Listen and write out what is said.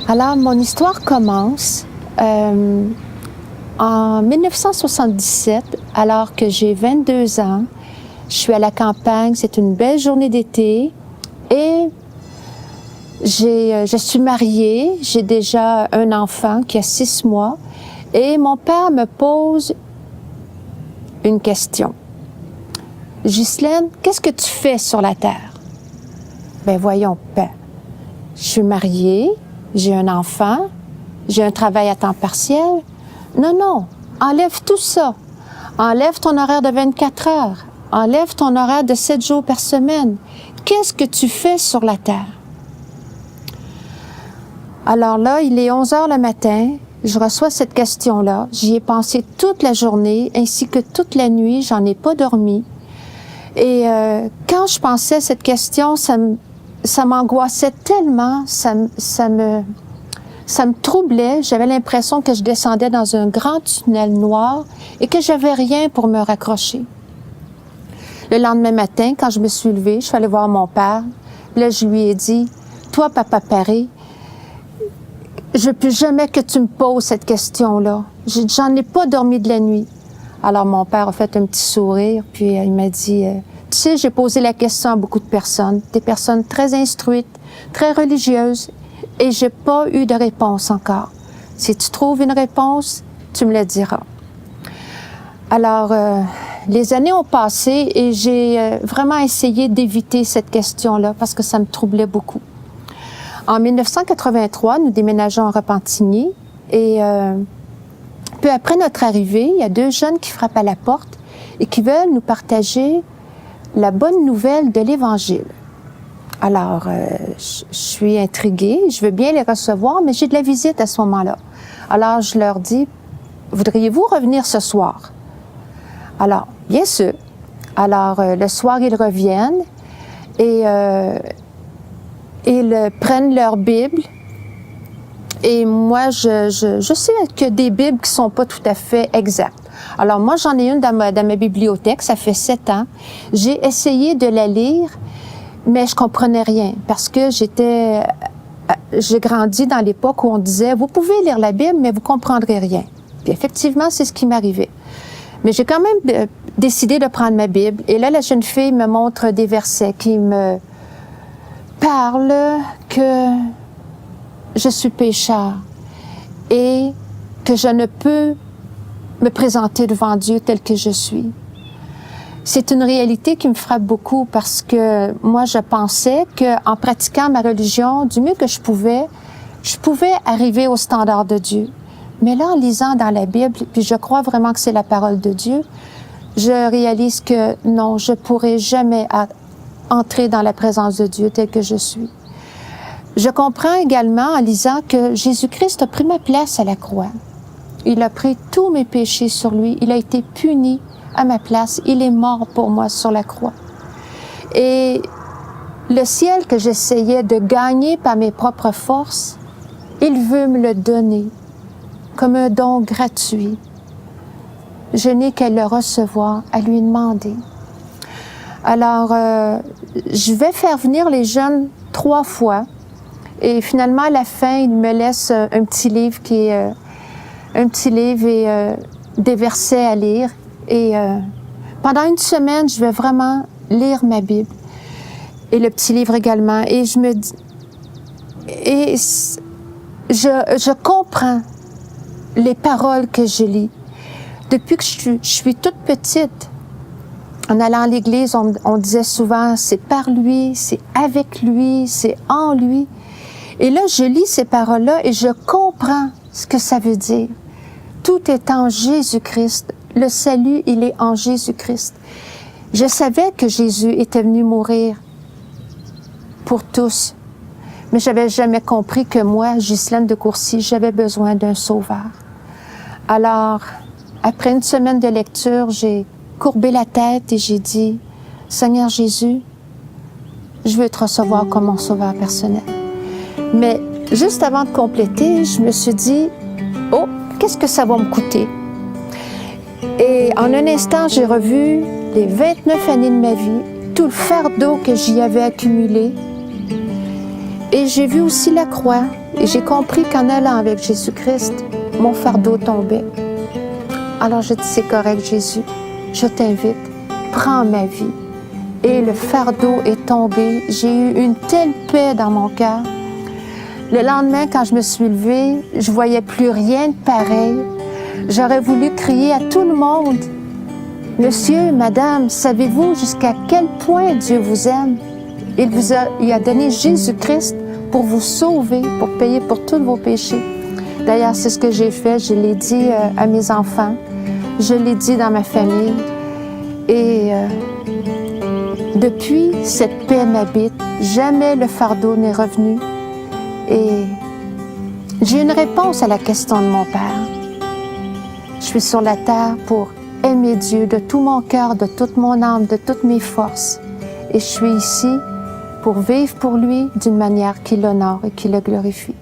Alors, mon histoire commence en 1977, alors que j'ai 22 ans. Je suis à la campagne, c'est une belle journée d'été et je suis mariée, j'ai déjà un enfant qui a 6 mois et mon père me pose une question. « Ghislaine, qu'est-ce que tu fais sur la terre? » Ben voyons, père, je suis mariée, j'ai un enfant, j'ai un travail à temps partiel. Non, non, enlève tout ça. Enlève ton horaire de 24 heures. Enlève ton horaire de 7 jours par semaine. Qu'est-ce que tu fais sur la terre? Alors là, il est 11 heures le matin. Je reçois cette question-là. J'y ai pensé toute la journée, ainsi que toute la nuit. J'en ai pas dormi. Et quand je pensais à cette question, ça m'angoissait tellement, ça me troublait. J'avais l'impression que je descendais dans un grand tunnel noir et que j'avais rien pour me raccrocher. Le lendemain matin, quand je me suis levée, je suis allée voir mon père. Là, je lui ai dit, « Toi, Papa Paré, je veux plus jamais que tu me poses cette question-là. J'en ai pas dormi de la nuit. » Alors, mon père a fait un petit sourire, puis il m'a dit, « Tu sais, j'ai posé la question à beaucoup de personnes, des personnes très instruites, très religieuses, et j'ai pas eu de réponse encore. Si tu trouves une réponse, tu me le diras. » Alors, les années ont passé et j'ai vraiment essayé d'éviter cette question-là parce que ça me troublait beaucoup. En 1983, nous déménageons à Repentigny et peu après notre arrivée, il y a 2 jeunes qui frappent à la porte et qui veulent nous partager la bonne nouvelle de l'Évangile. Alors, je suis intriguée, je veux bien les recevoir, mais j'ai de la visite à ce moment-là. Alors, je leur dis, « Voudriez-vous revenir ce soir? » Alors, bien sûr. Alors, le soir, ils reviennent et ils prennent leur Bible. Et moi, je sais que des Bibles qui sont pas tout à fait exactes. Alors, moi, j'en ai une dans ma bibliothèque, ça fait 7 ans. J'ai essayé de la lire, mais je comprenais rien parce que j'ai grandi dans l'époque où on disait, vous pouvez lire la Bible, mais vous comprendrez rien. Puis effectivement, c'est ce qui m'arrivait. Mais j'ai quand même décidé de prendre ma Bible. Et là, la jeune fille me montre des versets qui me parlent que je suis pécheur et que je ne peux me présenter devant Dieu tel que je suis. C'est une réalité qui me frappe beaucoup parce que moi, je pensais qu'en pratiquant ma religion du mieux que je pouvais arriver au standard de Dieu. Mais là, en lisant dans la Bible, puis je crois vraiment que c'est la parole de Dieu, je réalise que non, je pourrai jamais entrer dans la présence de Dieu tel que je suis. Je comprends également en lisant que Jésus-Christ a pris ma place à la croix. Il a pris tous mes péchés sur lui. Il a été puni à ma place. Il est mort pour moi sur la croix. Et le ciel que j'essayais de gagner par mes propres forces, il veut me le donner comme un don gratuit. Je n'ai qu'à le recevoir, à lui demander. Alors, je vais faire venir les jeunes 3 fois. Et finalement, à la fin, ils me laissent un petit livre et des versets à lire. Et pendant une semaine, je vais vraiment lire ma Bible. Et le petit livre également. Et je me dis... Et je comprends les paroles que je lis. Depuis que je suis toute petite, en allant à l'église, on disait souvent, c'est par lui, c'est avec lui, c'est en lui. Et là, je lis ces paroles-là et je comprends ce que ça veut dire. Tout est en Jésus-Christ. Le salut, il est en Jésus-Christ. Je savais que Jésus était venu mourir pour tous, mais j'avais jamais compris que moi, Ghislaine de Courcy, j'avais besoin d'un sauveur. Alors, après une semaine de lecture, j'ai courbé la tête et j'ai dit, « Seigneur Jésus, je veux te recevoir comme mon sauveur personnel. » Mais juste avant de compléter, je me suis dit, « Oh, qu'est-ce que ça va me coûter? » Et en un instant, j'ai revu les 29 années de ma vie, tout le fardeau que j'y avais accumulé. Et j'ai vu aussi la croix. Et j'ai compris qu'en allant avec Jésus-Christ, mon fardeau tombait. Alors je dis, c'est correct, Jésus. Je t'invite. Prends ma vie. Et le fardeau est tombé. J'ai eu une telle paix dans mon cœur. Le lendemain, quand je me suis levée, je ne voyais plus rien de pareil. J'aurais voulu crier à tout le monde, « Monsieur, Madame, savez-vous jusqu'à quel point Dieu vous aime? Il a donné Jésus-Christ pour vous sauver, pour payer pour tous vos péchés. » D'ailleurs, c'est ce que j'ai fait. Je l'ai dit à mes enfants. Je l'ai dit dans ma famille. Et depuis, cette paix m'habite. Jamais le fardeau n'est revenu. Et j'ai une réponse à la question de mon Père. Je suis sur la terre pour aimer Dieu de tout mon cœur, de toute mon âme, de toutes mes forces. Et je suis ici pour vivre pour lui d'une manière qui l'honore et qui le glorifie.